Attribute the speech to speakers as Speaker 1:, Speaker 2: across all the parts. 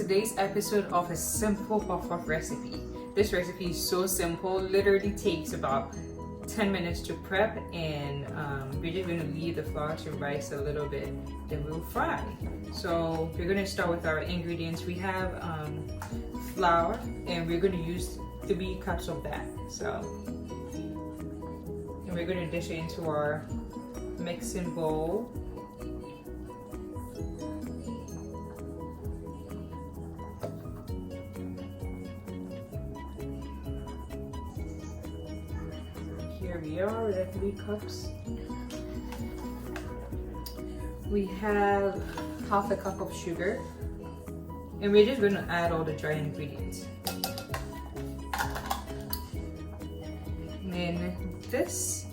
Speaker 1: today's episode of a simple puff-puff recipe. This recipe is so simple, literally takes about 10 minutes to prep, and we're just going to leave the flour to rise a little bit, then we'll fry. So we're going to start with our ingredients. We have flour, and we're going to use 3 cups of that. So, and we're going to dish it into our mixing bowl. Here we are with our 3 cups. We have half a cup of sugar, and we're just going to add all the dry ingredients. And then this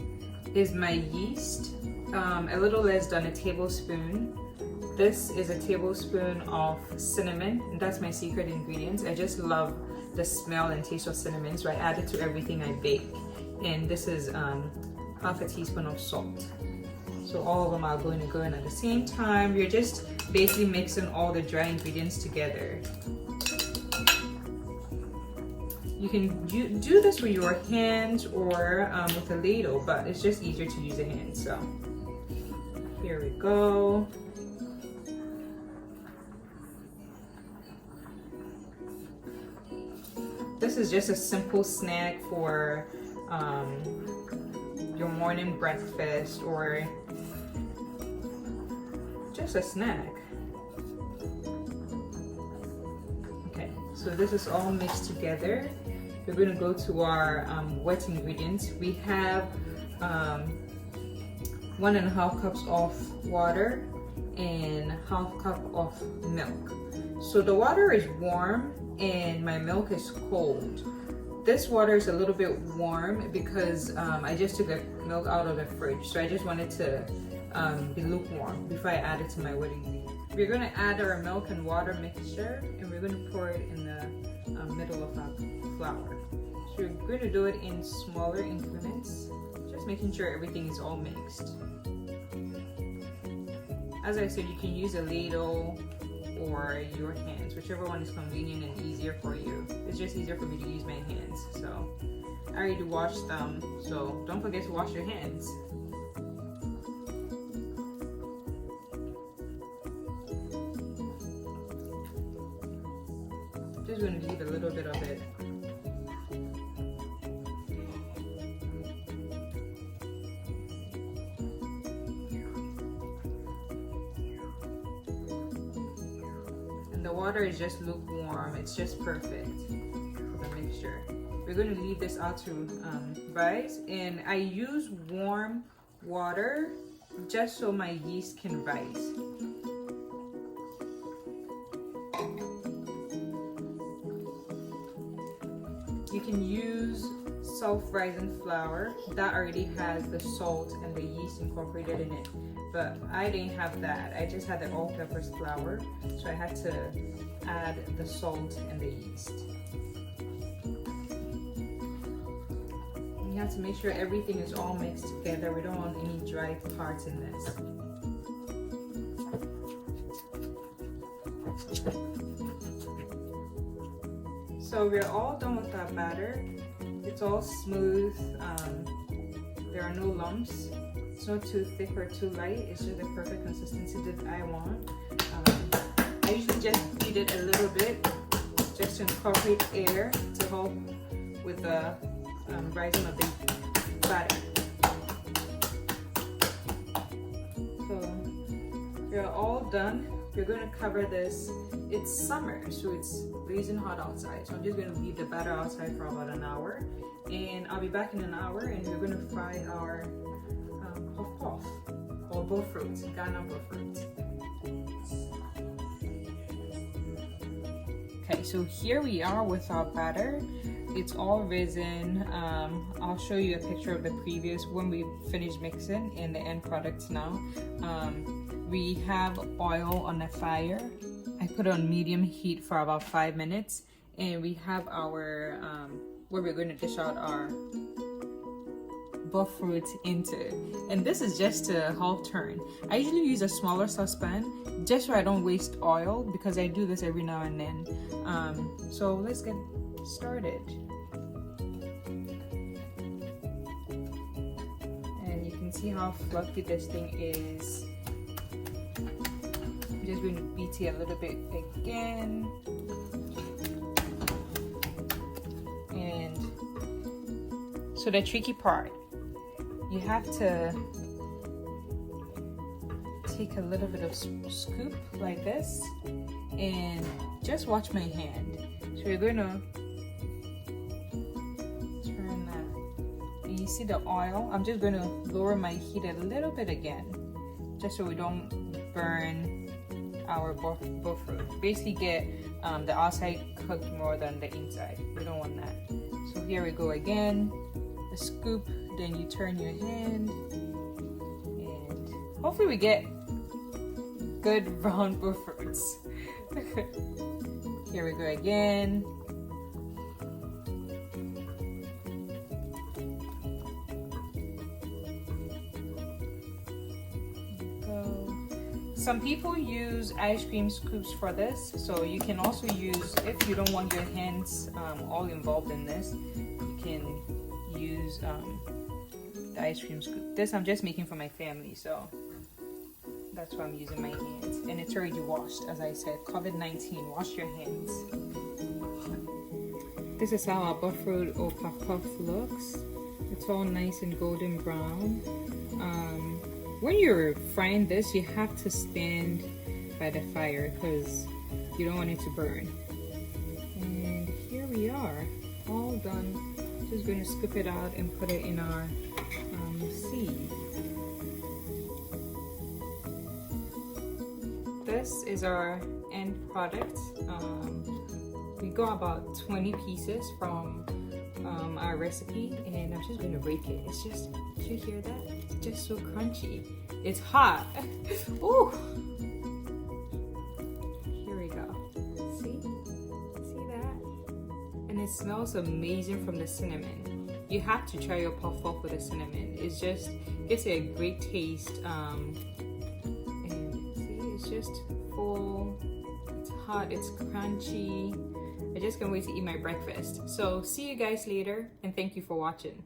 Speaker 1: is my yeast, a little less than a tablespoon. This is a tablespoon of cinnamon, and that's my secret ingredient. I just love the smell and taste of cinnamon, so I add it to everything I bake. And this is half a teaspoon of salt. So all of them are going to go in at the same time. You're just basically mixing all the dry ingredients together. You can do this with your hands or with a ladle, but it's just easier to use a hand. So here we go. This is just a simple snack for your morning breakfast, or just a snack. Okay, so this is all mixed together. We're going to go to our wet ingredients. We have 1.5 cups of water and ½ cup of milk. So the water is warm and my milk is cold. This water is a little bit warm because I just took the milk out of the fridge, so I just wanted to be lukewarm before I add it to my wet ingredient. We're going to add our milk and water mixture, and we're going to pour it in the middle of our flour. So we're going to do it in smaller increments, just making sure everything is all mixed. As I said, you can use a ladle or your hands, whichever one is convenient and easier for you. It's just easier for me to use my hands. So I already washed them, so don't forget to wash your hands. Just going to leave a little bit of it. The water is just lukewarm. It's just perfect for the mixture. We're going to leave this out to rise, and I use warm water just so my yeast can rise. You can use self-rising flour that already has the salt and the yeast incorporated in it, but I didn't have that. I just had the all-purpose flour, so I had to add the salt and the yeast. And you have to make sure everything is all mixed together. We don't want any dry parts in this. So we're all done with our batter. It's all smooth. There are no lumps. It's not too thick or too light. It's just the perfect consistency that I want. I usually just beat it a little bit just to incorporate air to help with the rising of the batter. So we're all done. We're going to cover this. It's summer, so it's blazing hot outside. So I'm just going to leave the batter outside for about an hour, and I'll be back in an hour, and we're going to fry our puff-puff or Bofrot, Ghana Bofrot. Okay, so here we are with our batter. It's all risen. I'll show you a picture of the previous when we finished mixing and the end product now. We have oil on the fire. I put it on medium heat for about 5 minutes, and we have our where we're going to dish out our Bofrot into. And this is just a half turn. I usually use a smaller saucepan just so I don't waste oil, because I do this every now and then. So let's get started. And you can see how fluffy this thing is. I'm just going to beat it a little bit again. And so the tricky part, you have to take a little bit of scoop like this and just watch my hand. So you're going to turn that, and you see the oil. I'm just going to lower my heat a little bit again, just so we don't burn our Bofrot. Basically get the outside cooked more than the inside. We don't want that. So here we go again, a scoop, then you turn your hand, and hopefully we get good brown Bofrots. Here we go again. Some people use ice cream scoops for this, so you can also use, if you don't want your hands all involved in this, you can use the ice cream scoop. This I'm just making for my family, so that's why I'm using my hands. And it's already washed, as I said. COVID-19, wash your hands. This is how our Bofrot or puff puff looks. It's all nice and golden brown. When you're frying this, you have to stand by the fire because you don't want it to burn. And here we are, all done. Just going to scoop it out and put it in our sieve. This is our end product. We got about 20 pieces from our recipe, and I'm just going to rake it. It's just, did you hear that? It's just so crunchy. It's hot. Ooh. Here we go. See that? And it smells amazing from the cinnamon. You have to try your puff puff with the cinnamon. It's just, gives it a great taste. And see, it's just full. It's hot. It's crunchy. I just can't wait to eat my breakfast. So see you guys later, and thank you for watching.